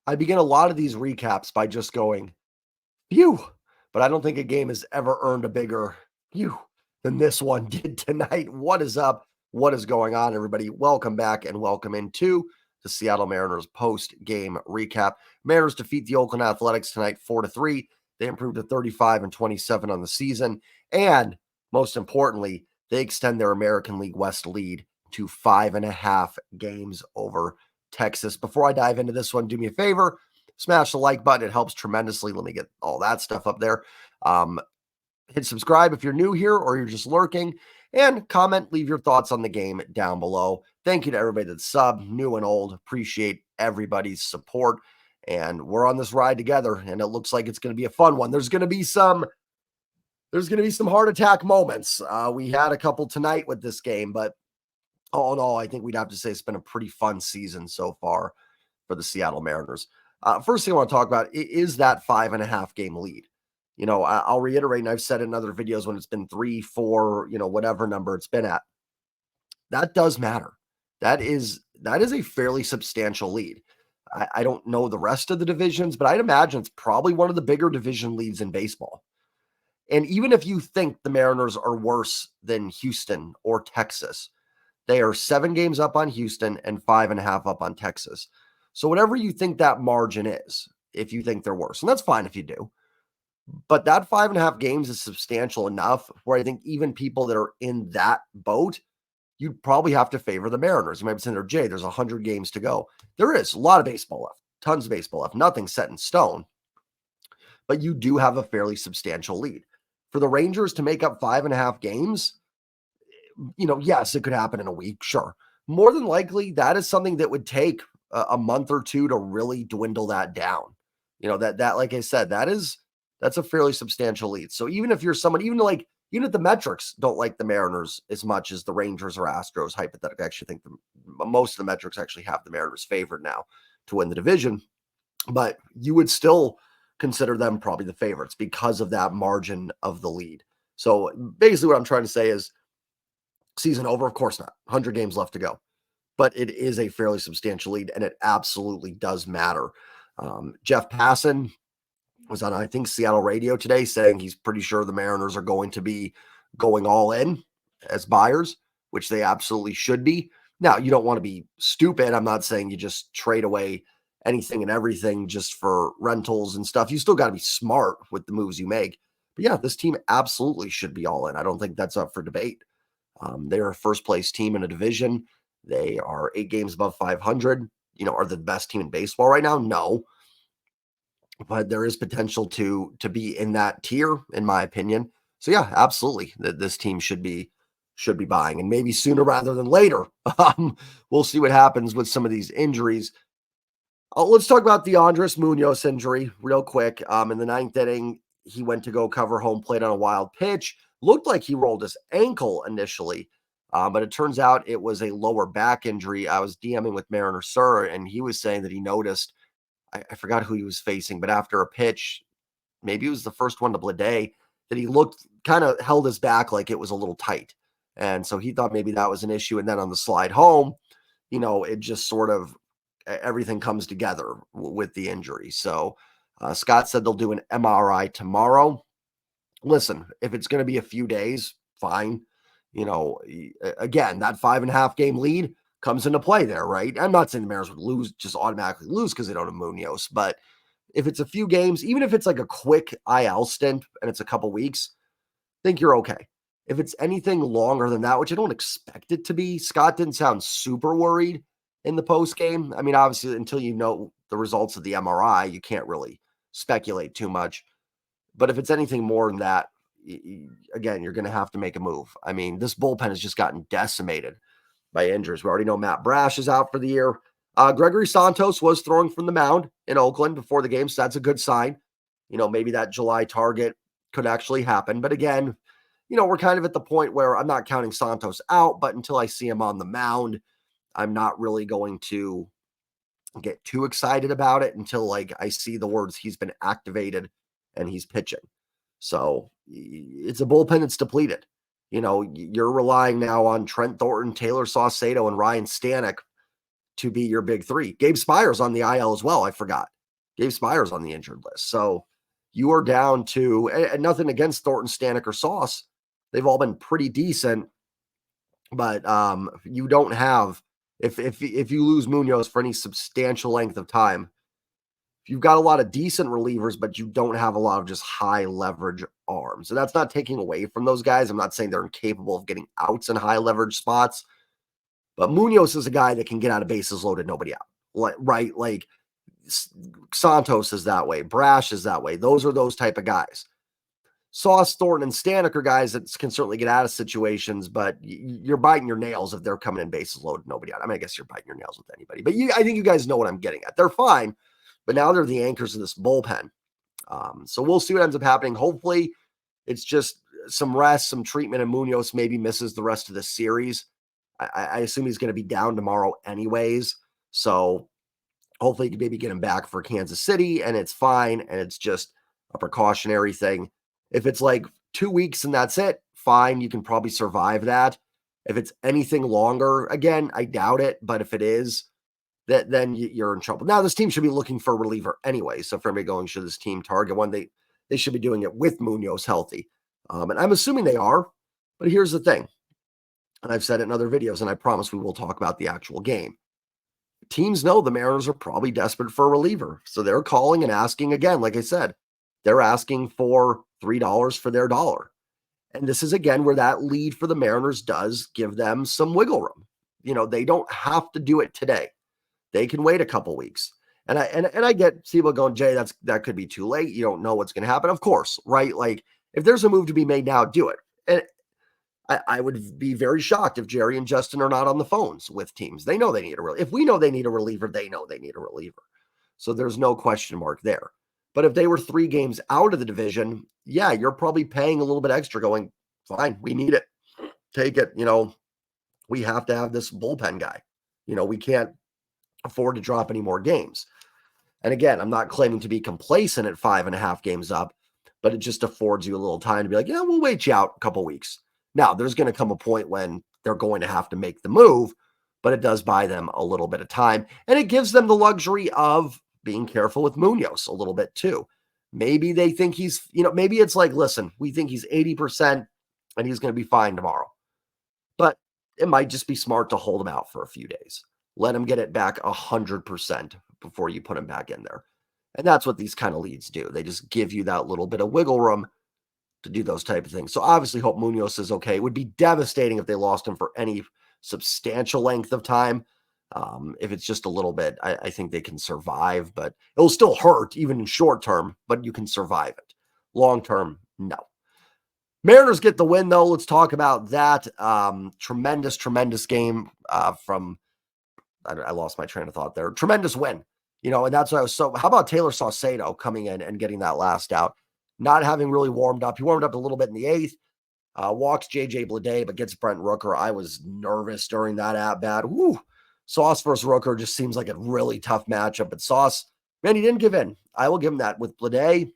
I begin a lot of these recaps by just going, phew, but I don't think a game has ever earned a bigger phew than this one did tonight. What is up? What is going on, everybody? Welcome back and welcome into the Seattle Mariners post-game recap. Mariners defeat the Oakland Athletics tonight 4-3. They improved to 35-27 on the season. And most importantly, they extend their American League West lead to 5.5 games over Texas. Before I dive into this one, do me a favor, smash the like button. It helps tremendously. Let me get all that stuff up there. Hit subscribe if you're new here or you're just lurking, and comment, leave your thoughts on the game down below. Thank you to everybody that's subbed, new and old. Appreciate everybody's support. And we're on this ride together, and it looks like it's going to be a fun one. There's going to be some heart attack moments. We had a couple tonight with this game, but all in all, I think we'd have to say it's been a pretty fun season so far for the Seattle Mariners. First thing I want to talk about is that 5.5 game lead. You know, I'll reiterate, and I've said in other videos when it's been 3, 4, whatever number it's been at. That does matter. That is a fairly substantial lead. I don't know the rest of the divisions, but I'd imagine it's probably one of the bigger division leads in baseball. And even if you think the Mariners are worse than Houston or Texas, they are 7 games up on Houston and 5.5 up on Texas. So whatever you think that margin is, if you think they're worse, and that's fine if you do, but that 5.5 games is substantial enough where I think even people that are in that boat, you'd probably have to favor the Mariners. You might be saying there, Jay, there's 100 games to go. There is a lot of baseball left, tons of baseball left, nothing set in stone, but you do have a fairly substantial lead. For the Rangers to make up 5.5 games, yes, it could happen in a week, sure. More than likely, that is something that would take a month or two to really dwindle that down. That like I said, that's a fairly substantial lead. So even if you're someone, even if the metrics don't like the Mariners as much as the Rangers or Astros, hypothetically, I actually think most of the metrics actually have the Mariners favored now to win the division, but you would still consider them probably the favorites because of that margin of the lead. So basically what I'm trying to say is season over? Of course not. 100 games left to go. But it is a fairly substantial lead, and it absolutely does matter. Jeff Passan was on, I think, Seattle radio today saying he's pretty sure the Mariners are going to be going all in as buyers, which they absolutely should be. Now, you don't want to be stupid. I'm not saying you just trade away anything and everything just for rentals and stuff. You still got to be smart with the moves you make. But yeah, this team absolutely should be all in. I don't think that's up for debate. They're a first-place team in a division. They are 8 games above 500. Are they the best team in baseball right now? No. But there is potential to be in that tier, in my opinion. So yeah, absolutely, this team should be buying, and maybe sooner rather than later. We'll see what happens with some of these injuries. Let's talk about the Andres Munoz injury real quick. In the 9th inning, he went to go cover home plate on a wild pitch. Looked like he rolled his ankle initially, but it turns out it was a lower back injury. I was DMing with Mariner Sir, and he was saying that he noticed, I forgot who he was facing, but after a pitch, maybe it was the first one to Blade, that he looked, kind of held his back like it was a little tight. And so he thought maybe that was an issue. And then on the slide home, it just sort of, everything comes together with the injury. So Scott said they'll do an MRI tomorrow. Listen, if it's going to be a few days, fine. Again, that 5.5 game lead comes into play there, right? I'm not saying the Mariners would just automatically lose because they don't have Munoz, but if it's a few games, even if it's like a quick IL stint and it's a couple weeks, I think you're okay. If it's anything longer than that, which I don't expect it to be, Scott didn't sound super worried in the post game. I mean, obviously, until you know the results of the MRI, you can't really speculate too much. But if it's anything more than that, again, you're going to have to make a move. I mean, this bullpen has just gotten decimated by injuries. We already know Matt Brash is out for the year. Gregory Santos was throwing from the mound in Oakland before the game, so that's a good sign. Maybe that July target could actually happen. But again, we're kind of at the point where I'm not counting Santos out, but until I see him on the mound, I'm not really going to get too excited about it until I see the words he's been activated and he's pitching. So it's a bullpen that's depleted. You're relying now on Trent Thornton, Taylor Saucedo, and Ryan Stanek to be your big three. Gabe Spire's on the IL as well, I forgot. Gabe Spires on the injured list. So you are down to, and nothing against Thornton, Stanek, or Sauce. They've all been pretty decent, but you don't have, if you lose Munoz for any substantial length of time, you've got a lot of decent relievers, but you don't have a lot of just high leverage arms. And that's not taking away from those guys. I'm not saying they're incapable of getting outs in high leverage spots, but Munoz is a guy that can get out of bases loaded, nobody out. Right? Like Santos is that way. Brash is that way. Those are those type of guys. Sauce, Thornton, and Stanek are guys that can certainly get out of situations, but you're biting your nails if they're coming in bases loaded, nobody out. I mean, I guess you're biting your nails with anybody, but I think you guys know what I'm getting at. They're fine, but now they're the anchors of this bullpen. So we'll see what ends up happening. Hopefully it's just some rest, some treatment, and Munoz maybe misses the rest of the series. I assume he's going to be down tomorrow anyways. So hopefully you can maybe get him back for Kansas City and it's fine. And it's just a precautionary thing. If it's like 2 weeks and that's it, fine. You can probably survive that. If it's anything longer, again, I doubt it. But if it is, then you're in trouble. Now, this team should be looking for a reliever anyway. So for everybody going, should this team target one? They should be doing it with Munoz healthy. And I'm assuming they are. But here's the thing. And I've said it in other videos, and I promise we will talk about the actual game. Teams know the Mariners are probably desperate for a reliever. So they're calling and asking again, like I said, they're asking for $3 for their dollar. And this is, again, where that lead for the Mariners does give them some wiggle room. They don't have to do it today. They can wait a couple weeks. And I get people going, Jay, that could be too late. You don't know what's going to happen. Of course, right? Like, if there's a move to be made now, do it. And I would be very shocked if Jerry and Justin are not on the phones with teams. They know they need a reliever. If we know they need a reliever, they know they need a reliever. So there's no question mark there. But if they were 3 games out of the division, yeah, you're probably paying a little bit extra going, fine, we need it. Take it. We have to have this bullpen guy. We can't afford to drop any more games. And again, I'm not claiming to be complacent at 5.5 games up, but it just affords you a little time to be like, yeah, we'll wait you out a couple weeks. Now, there's going to come a point when they're going to have to make the move, but it does buy them a little bit of time. And it gives them the luxury of being careful with Munoz a little bit too. Maybe they think he's, maybe it's like, listen, we think he's 80% and he's going to be fine tomorrow. But it might just be smart to hold him out for a few days. Let him get it back 100% before you put him back in there. And that's what these kind of leads do. They just give you that little bit of wiggle room to do those type of things. So obviously hope Munoz is okay. It would be devastating if they lost him for any substantial length of time. If it's just a little bit, I think they can survive, but it'll still hurt even in short term, but you can survive it. Long term, no. Mariners get the win though. Let's talk about that. Tremendous game from, I lost my train of thought there. Tremendous win, and that's what I was how about Taylor Saucedo coming in and getting that last out? Not having really warmed up. He warmed up a little bit in the 8th, walks J.J. Bleday, but gets Brent Rooker. I was nervous during that at-bat. Woo! Sauce versus Rooker just seems like a really tough matchup. But Sauce, man, he didn't give in. I will give him that. With Bleday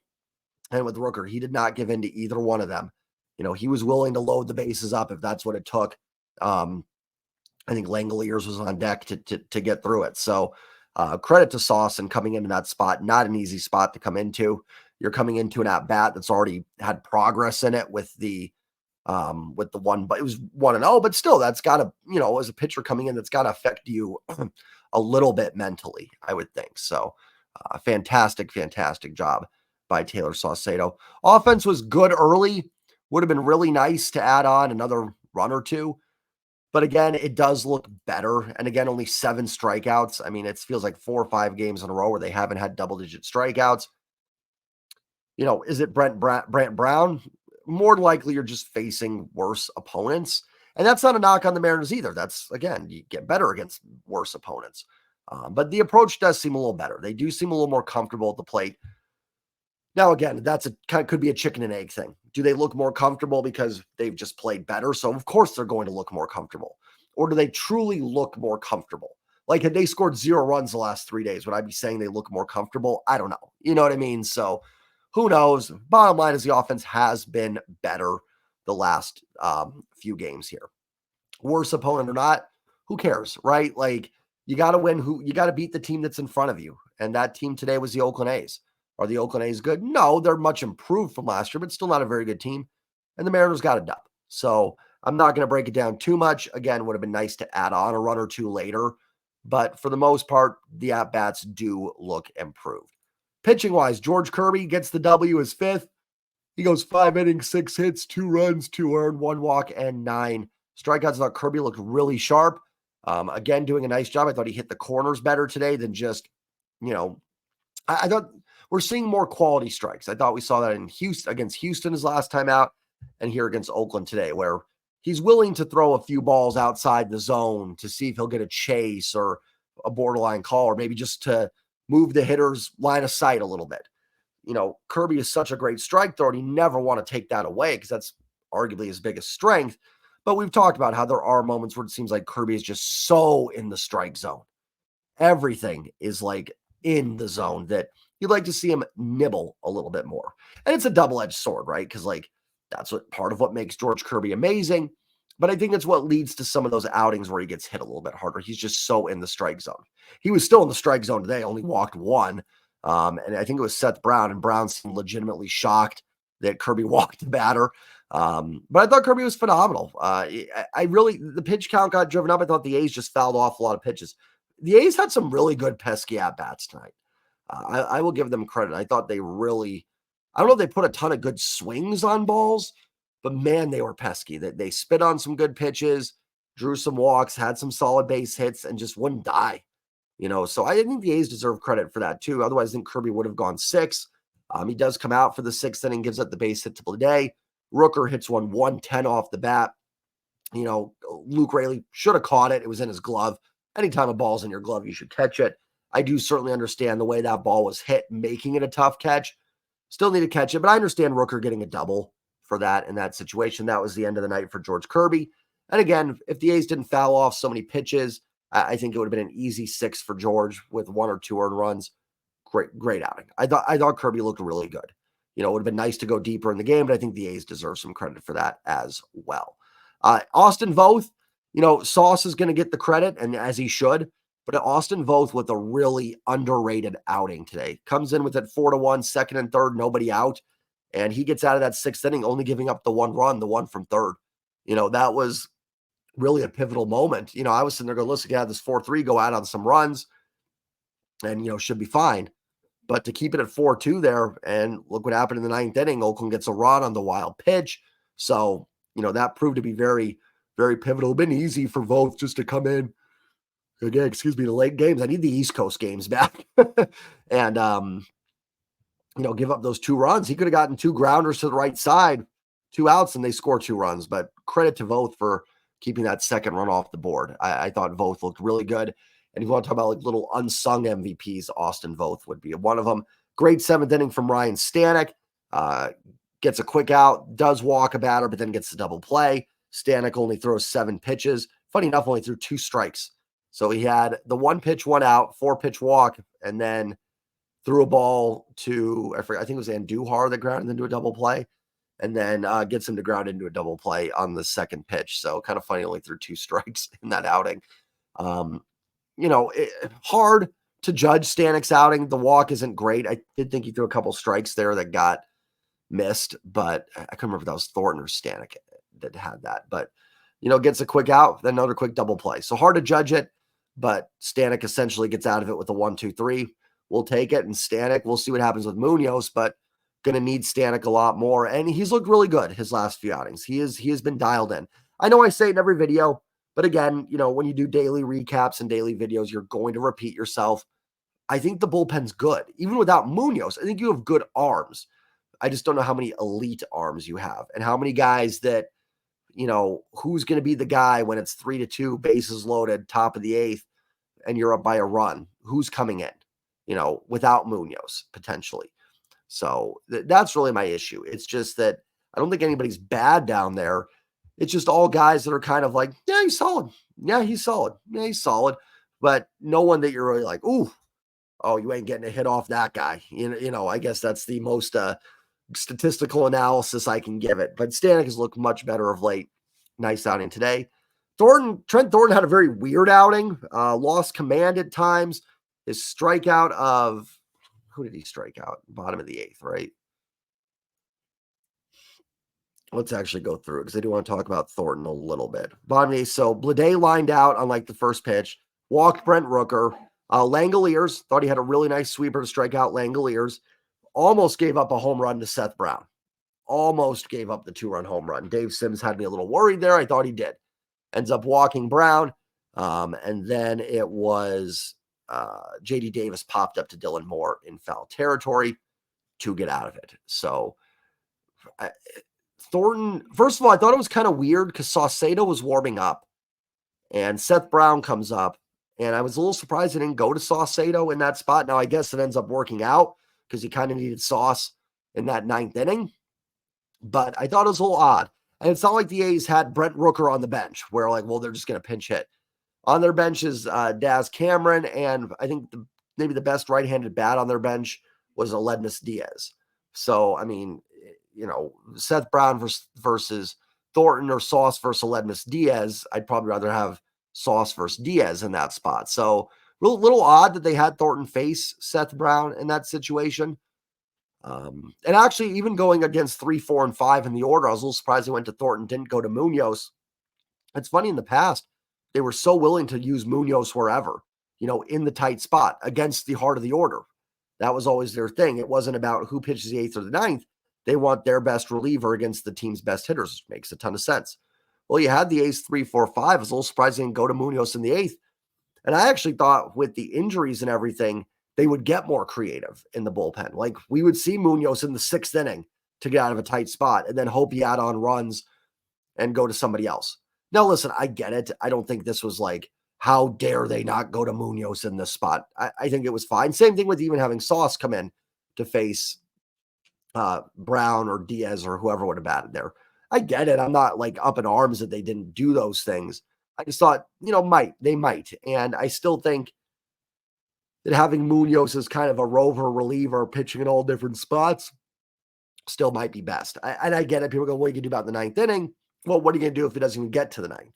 and with Rooker, he did not give in to either one of them. He was willing to load the bases up if that's what it took. I think Langoliers was on deck to get through it. So credit to Sauce and coming into that spot. Not an easy spot to come into. You're coming into an at-bat that's already had progress in it with the one, but it was 1-0, but still that's got to, as a pitcher coming in, that's got to affect you a little bit mentally, I would think. So fantastic job by Taylor Saucedo. Offense was good early. Would have been really nice to add on another run or two. But again, it does look better. And again, only 7 strikeouts. I mean, it feels like 4 or 5 games in a row where they haven't had double-digit strikeouts. Is it Brant Brown? More than likely, you're just facing worse opponents. And that's not a knock on the Mariners either. That's, again, you get better against worse opponents. But the approach does seem a little better. They do seem a little more comfortable at the plate. Now, again, that's could be a chicken and egg thing. Do they look more comfortable because they've just played better? So, of course, they're going to look more comfortable. Or do they truly look more comfortable? Like, had they scored 0 runs the last 3 days, would I be saying they look more comfortable? I don't know. You know what I mean? So, who knows? Bottom line is the offense has been better the last few games here. Worse opponent or not, who cares, right? Like, you got to win you got to beat the team that's in front of you. And that team today was the Oakland A's. Are the Oakland A's good? No, they're much improved from last year, but still not a very good team. And the Mariners got a dub. So I'm not going to break it down too much. Again, would have been nice to add on a run or two later. But for the most part, the at-bats do look improved. Pitching-wise, George Kirby gets the W, his fifth. He goes 5 innings, 6 hits, 2 runs, 2 earned, 1 walk, and 9 strikeouts. I thought Kirby looked really sharp. Again, doing a nice job. I thought he hit the corners better today than just, I thought we're seeing more quality strikes. I thought we saw that in Houston against Houston his last time out and here against Oakland today, where he's willing to throw a few balls outside the zone to see if he'll get a chase or a borderline call, or maybe just to move the hitter's line of sight a little bit. Kirby is such a great strike thrower, and you never want to take that away because that's arguably his biggest strength. But we've talked about how there are moments where it seems like Kirby is just so in the strike zone. Everything is like in the zone that you'd like to see him nibble a little bit more. And it's a double-edged sword, right? Because that's part of what makes George Kirby amazing. But I think that's what leads to some of those outings where he gets hit a little bit harder. He's just so in the strike zone. He was still in the strike zone today, only walked 1. And I think it was Seth Brown, and Brown seemed legitimately shocked that Kirby walked the batter. But I thought Kirby was phenomenal. The pitch count got driven up. I thought the A's just fouled off a lot of pitches. The A's had some really good pesky at-bats tonight. I will give them credit. I thought they really, I don't know if they put a ton of good swings on balls, but man, they were pesky. They spit on some good pitches, drew some walks, had some solid base hits, and just wouldn't die. So I think the A's deserve credit for that too. Otherwise, I think Kirby would have gone 6. He does come out for the 6th inning, gives up the base hit to Bleday. Rooker hits 110 off the bat. Luke Raley should have caught it. It was in his glove. Anytime a ball's in your glove, you should catch it. I do certainly understand the way that ball was hit, making it a tough catch. Still need to catch it, but I understand Rooker getting a double for that in that situation. That was the end of the night for George Kirby. And again, if the A's didn't foul off so many pitches, I think it would have been an easy 6 for George with 1 or 2 earned runs. Great outing. I thought Kirby looked really good. It would have been nice to go deeper in the game, but I think the A's deserve some credit for that as well. Austin Voth, Sauce is going to get the credit, and as he should, but Austin Voth with a really underrated outing today. Comes in with it 4-1, second and third, nobody out, and he gets out of that 6th inning only giving up the 1 run, the one from third. That was really a pivotal moment. I was sitting there going, listen, this 4-3, go out on some runs and, should be fine. But to keep it at 4-2 there, and look what happened in the 9th inning, Oakland gets a run on the wild pitch. So, that proved to be very, very pivotal. It's been easy for Voth just to come in. Again, the late games. I need the East Coast games back. And, give up those 2 runs. He could have gotten 2 grounders to the right side, 2 outs, and they score 2 runs. But credit to Voth for keeping that second run off the board. I thought Voth looked really good. And if you want to talk about little unsung MVPs, Austin Voth would be one of them. Great 7th inning from Ryan Stanek. Gets a quick out, does walk a batter, but then gets the double play. Stanek only throws 7 pitches. Funny enough, only threw 2 strikes. So he had the 1 pitch, 1 out, 4-pitch walk, and then threw a ball to, I think it was Andujar that grounded into a double play, and then gets him to ground into a double play on the 2nd pitch. So kind of funny, only threw 2 strikes in that outing. Hard to judge Stanek's outing. The walk isn't great. I did think he threw a couple strikes there that got missed, but I couldn't remember if that was Thornton or Stanek that had that. But, gets a quick out, then another quick double play. So hard to judge it, but Stanek essentially gets out of it with a 1-2-3. We'll take it, and Stanek, we'll see what happens with Munoz, but going to need Stanek a lot more. And he's looked really good his last few outings. He has been dialed in. I know I say it in every video, but again, when you do daily recaps and daily videos, you're going to repeat yourself. I think the bullpen's good. Even without Munoz, I think you have good arms. I just don't know how many elite arms you have and how many guys that, who's going to be the guy when it's 3-2, bases loaded, top of the 8th, and you're up by a run. Who's coming in, without Munoz potentially. So that's really my issue. It's just that I don't think anybody's bad down there. It's just all guys that are kind of like, yeah, he's solid. Yeah, he's solid. Yeah, he's solid. But no one that you're really like, ooh, oh, you ain't getting a hit off that guy. I guess that's the most statistical analysis I can give it. But Stanek has looked much better of late. Nice outing today. Trent Thornton had a very weird outing, lost command at times. His strikeout of, who did he strike out? Bottom of the 8th, right? Let's actually go through it because I do want to talk about Thornton a little bit. Bottom of the 8th, so Blade lined out on like the first pitch, walked Brent Rooker. Langoliers, thought he had a really nice sweeper to strike out Langoliers. Almost gave up a home run to Seth Brown. Almost gave up the 2-run home run. Dave Sims had me a little worried there. I thought he did. Ends up walking Brown. And then it was J.D. Davis popped up to Dylan Moore in foul territory to get out of it. So Thornton, first of all, I thought it was kind of weird because Saucedo was warming up and Seth Brown comes up. And I was a little surprised he didn't go to Saucedo in that spot. Now, I guess it ends up working out because he kind of needed Sauce in that 9th inning. But I thought it was a little odd. And it's not like the A's had Brent Rooker on the bench where like, well, they're just going to pinch hit. On their bench is Daz Cameron, and I think maybe the best right-handed bat on their bench was Aledmus Diaz. So, I mean, Seth Brown versus Thornton or Sauce versus Aledmus Diaz, I'd probably rather have Sauce versus Diaz in that spot. So, little odd that they had Thornton face Seth Brown in that situation. And actually, even going against 3, 4, and 5 in the order, I was a little surprised he went to Thornton, didn't go to Munoz. It's funny, in the past, they were so willing to use Munoz wherever, in the tight spot against the heart of the order. That was always their thing. It wasn't about who pitches the 8th or the 9th. They want their best reliever against the team's best hitters, which makes a ton of sense. Well, you had the A's 3, 4, 5. I was a little surprised they didn't go to Munoz in the 8th. And I actually thought with the injuries and everything, they would get more creative in the bullpen. Like we would see Munoz in the 6th inning to get out of a tight spot and then hope he add on runs and go to somebody else. Now, listen, I get it. I don't think this was like, how dare they not go to Munoz in this spot? I think it was fine. Same thing with even having Sauce come in to face Brown or Diaz or whoever would have batted there. I get it. I'm not like up in arms that they didn't do those things. I just thought, they might. And I still think that having Munoz as kind of a rover reliever pitching in all different spots still might be best. And I get it. People go, what are you going to do about the 9th inning? Well, what are you going to do if it doesn't even get to the 9th?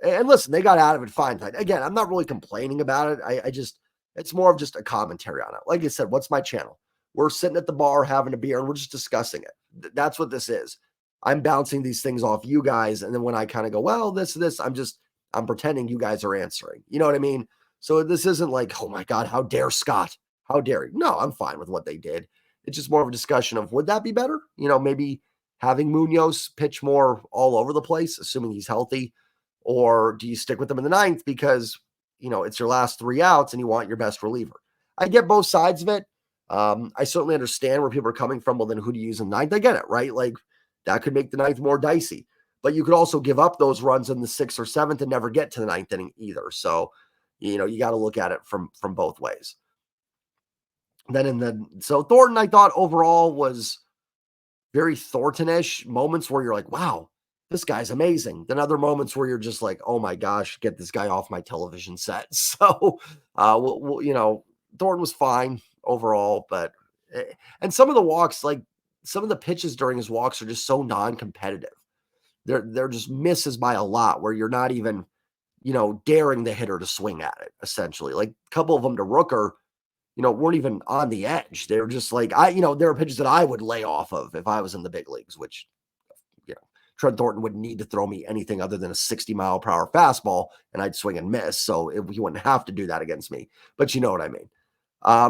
And listen, they got out of it fine. Again, I'm not really complaining about it. It's more of just a commentary on it. Like I said, what's my channel? We're sitting at the bar having a beer and we're just discussing it. That's what this is. I'm bouncing these things off you guys. And then when I kind of go, well, this, I'm pretending you guys are answering. You know what I mean? So this isn't like, oh my God, how dare Scott? How dare you? No, I'm fine with what they did. It's just more of a discussion of, would that be better? Maybe having Munoz pitch more all over the place, assuming he's healthy, or do you stick with him in the 9th because, it's your last 3 outs and you want your best reliever? I get both sides of it. I certainly understand where people are coming from. Well, then who do you use in 9th? I get it, right? Like that could make the 9th more dicey, but you could also give up those runs in the 6th or 7th and never get to the 9th inning either. So, you got to look at it from both ways. So Thornton, I thought overall was very Thornton-ish. Moments where you're like, wow, this guy's amazing. Then other moments where you're just like, oh my gosh, get this guy off my television set. So, Thornton was fine overall, but, and some of the walks, like some of the pitches during his walks are just so non-competitive. They're just misses by a lot where you're not even, daring the hitter to swing at it, essentially. Like a couple of them to Rooker, weren't even on the edge. They're just like, there are pitches that I would lay off of if I was in the big leagues, which, Trent Thornton wouldn't need to throw me anything other than a 60-mile-per-hour fastball, and I'd swing and miss. So he wouldn't have to do that against me. But you know what I mean.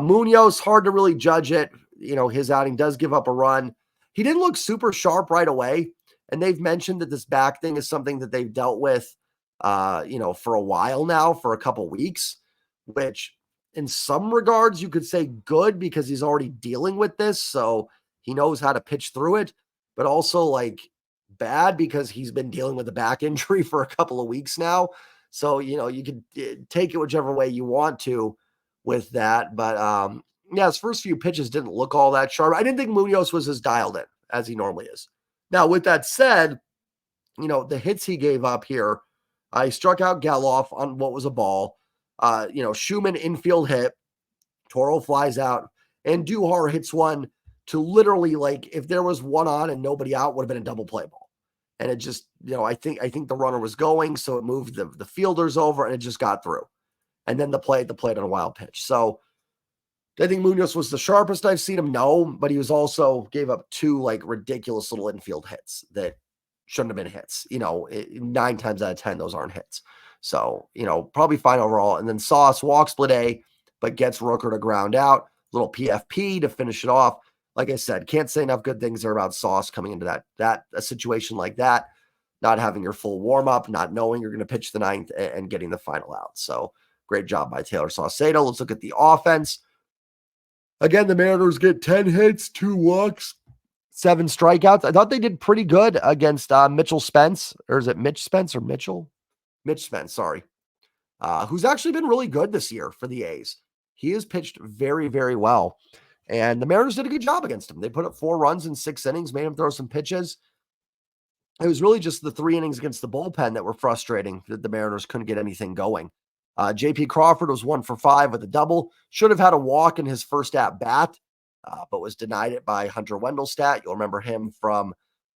Munoz, hard to really judge it. His outing does give up a run. He didn't look super sharp right away. And they've mentioned that this back thing is something that they've dealt with, for a while now, for a couple weeks, which in some regards you could say good because he's already dealing with this. So he knows how to pitch through it, but also like bad because he's been dealing with a back injury for a couple of weeks now. So, you could take it whichever way you want to with that. But his first few pitches didn't look all that sharp. I didn't think Munoz was as dialed in as he normally is. Now, with that said, the hits he gave up here, he struck out Geloff on what was a ball. Schumann infield hit, Toro flies out, and Duhar hits one to literally, like, if there was one on and nobody out, would have been a double play ball. And it just, I think the runner was going, so it moved the fielders over, and it just got through. And then the play at the plate on a wild pitch. So I think Munoz was the sharpest I've seen him, no, but he was also gave up 2 like ridiculous little infield hits that shouldn't have been hits. 9 times out of 10, those aren't hits. So, probably fine overall. And then Sauce walks split A, but gets Rooker to ground out. Little PFP to finish it off. Like I said, can't say enough good things there about Sauce coming into a situation like that, not having your full warm-up, not knowing you're going to pitch the 9th and getting the final out. So great job by Taylor Saucedo. Let's look at the offense. Again, the Mariners get 10 hits, 2 walks, 7 strikeouts. I thought they did pretty good against Mitchell Spence. Or is it Mitch Spence or Mitchell? Mitch Spence, sorry. Who's actually been really good this year for the A's. He has pitched very, very well. And the Mariners did a good job against him. They put up 4 runs in 6 innings, made him throw some pitches. It was really just the 3 innings against the bullpen that were frustrating, that the Mariners couldn't get anything going. J.P. Crawford was 1 for 5 with a double. Should have had a walk in his first at-bat, but was denied it by Hunter Wendelstedt. You'll remember him from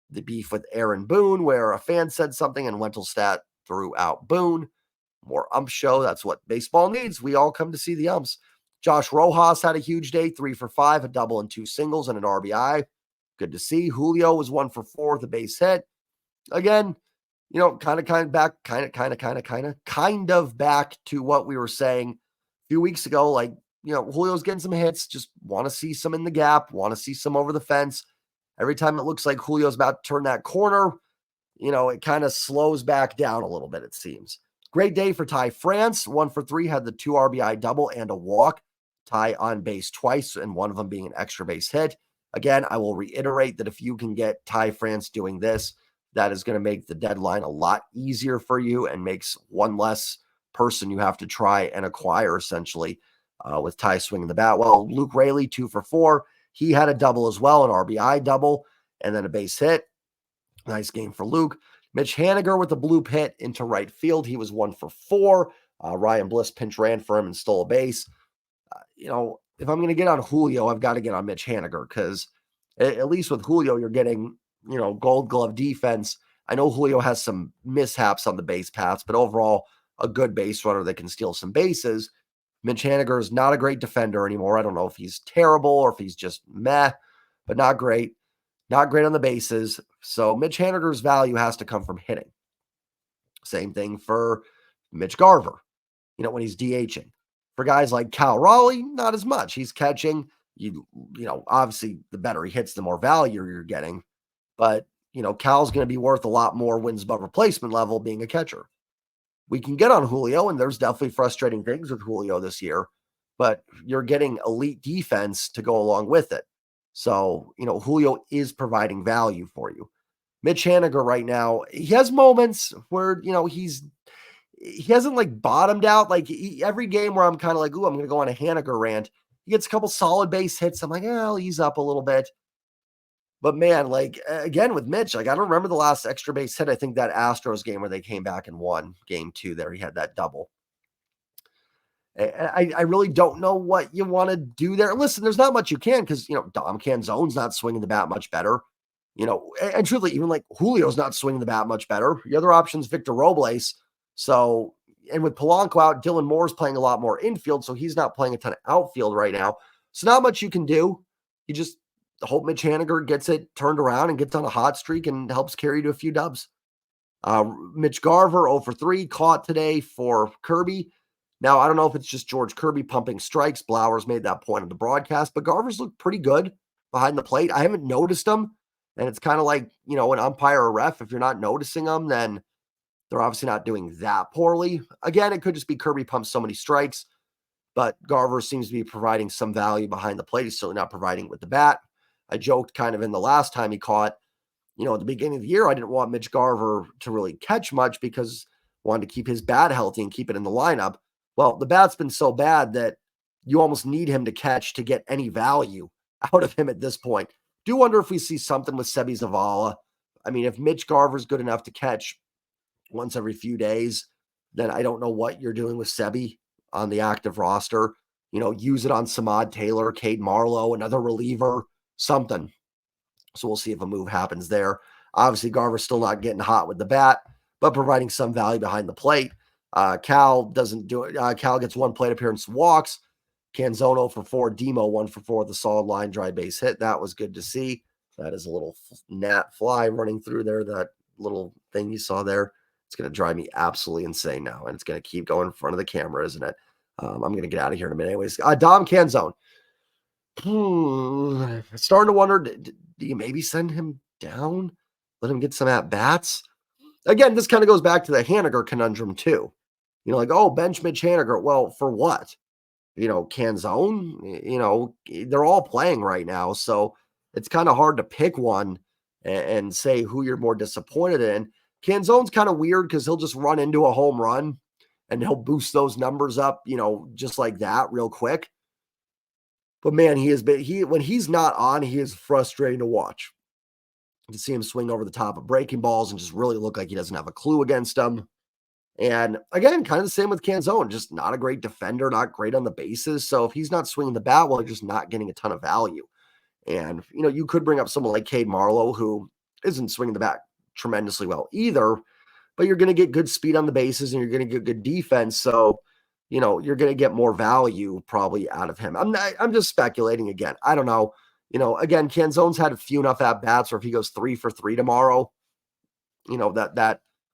the beef with Aaron Boone, where a fan said something and Wendelstedt threw out Boone. More ump show. That's what baseball needs. We all come to see the umps. Josh Rojas had a huge day, 3 for 5, a double and 2 singles and an RBI. Good to see. Julio was 1 for 4 with a base hit. Again, kind of back to what we were saying a few weeks ago. Like, Julio's getting some hits, just want to see some in the gap, want to see some over the fence. Every time it looks like Julio's about to turn that corner, it kind of slows back down a little bit, it seems. Great day for Ty France, 1 for 3, had the 2 RBI double and a walk. Ty on base twice, and one of them being an extra base hit. Again, I will reiterate that if you can get Ty France doing this, that is going to make the deadline a lot easier for you and makes one less person you have to try and acquire, essentially, with Ty swinging the bat. Well, Luke Raley, 2 for 4. He had a double as well, an RBI double, and then a base hit. Nice game for Luke. Mitch Haniger with the bloop hit into right field. He was 1 for 4. Ryan Bliss pinch ran for him and stole a base. If I'm going to get on Julio, I've got to get on Mitch Haniger, because at least with Julio, you're getting Gold Glove defense. I know Julio has some mishaps on the base paths, but overall, a good base runner that can steal some bases. Mitch Haniger is not a great defender anymore. I don't know if he's terrible or if he's just meh, but not great. Not great on the bases. So Mitch Haniger's value has to come from hitting. Same thing for Mitch Garver, when he's DHing. For guys like Cal Raleigh, not as much. He's catching. Obviously, the better he hits, the more value you're getting. But, Cal's going to be worth a lot more wins above replacement level being a catcher. We can get on Julio, and there's definitely frustrating things with Julio this year, but you're getting elite defense to go along with it. So, Julio is providing value for you. Mitch Haniger right now, he has moments where, he hasn't like bottomed out. Like every game where I'm kind of like, ooh, I'm going to go on a Haniger rant. He gets a couple solid base hits. I'm like, I'll ease up a little bit. But man, like again with Mitch, like I don't remember the last extra base hit. I think that Astros game where they came back and won game 2 there. He had that double. I really don't know what you want to do there. Listen, there's not much you can because, Dom Canzone's not swinging the bat much better. And truthfully, even like Julio's not swinging the bat much better. The other option's Victor Robles. So, and with Polanco out, Dylan Moore's playing a lot more infield, so he's not playing a ton of outfield right now. So not much you can do. You just hope Mitch Haniger gets it turned around and gets on a hot streak and helps carry to a few dubs. Mitch Garver, 0 for 3, caught today for Kirby. Now, I don't know if it's just George Kirby pumping strikes. Blowers made that point on the broadcast, but Garver's looked pretty good behind the plate. I haven't noticed them, and it's kind of like, an umpire or ref. If you're not noticing them, then they're obviously not doing that poorly. Again, it could just be Kirby pumps so many strikes, but Garver seems to be providing some value behind the plate. He's certainly not providing with the bat. I joked kind of in the last time he caught, at the beginning of the year, I didn't want Mitch Garver to really catch much because I wanted to keep his bat healthy and keep it in the lineup. Well, the bat's been so bad that you almost need him to catch to get any value out of him at this point. Do wonder if we see something with Sebi Zavala. I mean, if Mitch Garver's good enough to catch once every few days, then I don't know what you're doing with Sebi on the active roster. Use it on Samad Taylor, Cade Marlowe, another reliever, something. So we'll see if a move happens there. Obviously, Garver's still not getting hot with the bat, but providing some value behind the plate. Cal doesn't do it. Cal gets 1 plate appearance, walks. Canzone for 4, Demo 1 for 4 with a solid line drive base hit. That was good to see. That is a little gnat fly running through there. That little thing you saw there. It's going to drive me absolutely insane now, and it's going to keep going in front of the camera, isn't it? I'm going to get out of here in a minute. Anyways, Dom Canzone. Starting to wonder, do you maybe send him down? Let him get some at-bats? Again, this kind of goes back to the Haniger conundrum too. Like, oh, bench Mitch Haniger. Well, for what? Canzone, they're all playing right now. So it's kind of hard to pick one and say who you're more disappointed in. Canzone's kind of weird because he'll just run into a home run and he'll boost those numbers up, just like that real quick. But man, when he's not on, he is frustrating to watch. To see him swing over the top of breaking balls and just really look like he doesn't have a clue against them. And again, kind of the same with Canzone, just not a great defender, not great on the bases. So if he's not swinging the bat, well, he's just not getting a ton of value. And, you could bring up someone like Cade Marlowe, who isn't swinging the bat tremendously well either, but you're going to get good speed on the bases and you're going to get good defense. So, you're going to get more value probably out of him. I'm just speculating again. I don't know. Again, Canzone's had a few enough at bats where if he goes 3 for 3 tomorrow,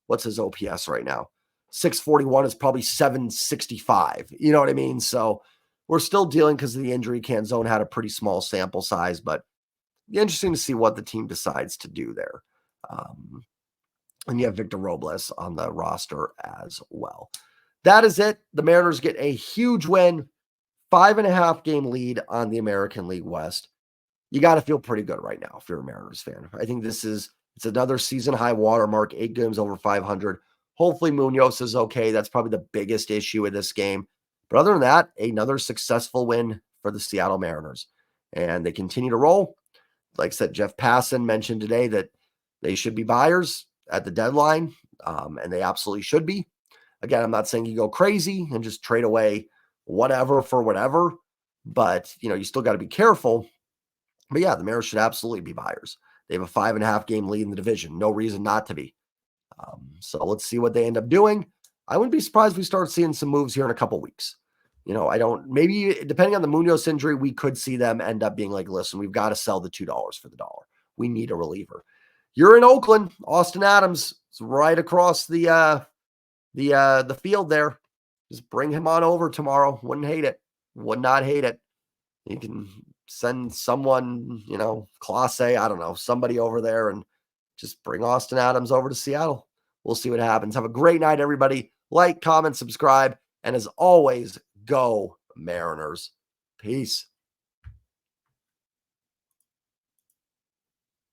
what's his OPS right now? 641 is probably 765. You know what I mean? So we're still dealing because of the injury. Canzone had a pretty small sample size, but interesting to see what the team decides to do there. And you have Victor Robles on the roster as well. That is it. The Mariners get a huge win, 5.5 game lead on the American League West. You got to feel pretty good right now if you're a Mariners fan. I think it's another season high watermark, 8 games over 500. Hopefully Munoz is okay. That's probably the biggest issue in this game. But other than that, another successful win for the Seattle Mariners. And they continue to roll. Like I said, Jeff Passan mentioned today that they should be buyers at the deadline, and they absolutely should be. Again, I'm not saying you go crazy and just trade away whatever for whatever, but, you still got to be careful. But yeah, the Mariners should absolutely be buyers. They have a 5.5 game lead in the division. No reason not to be. So let's see what they end up doing. I wouldn't be surprised if we start seeing some moves here in a couple weeks. Maybe depending on the Munoz injury, we could see them end up being like, listen, we've got to sell the $2 for the dollar. We need a reliever. You're in Oakland. Austin Adams is right across the field there. Just bring him on over tomorrow. Wouldn't hate it. Would not hate it. You can send someone, Class A, I don't know, somebody over there and just bring Austin Adams over to Seattle. We'll see what happens. Have a great night, everybody. Like, comment, subscribe, and as always, go Mariners. Peace.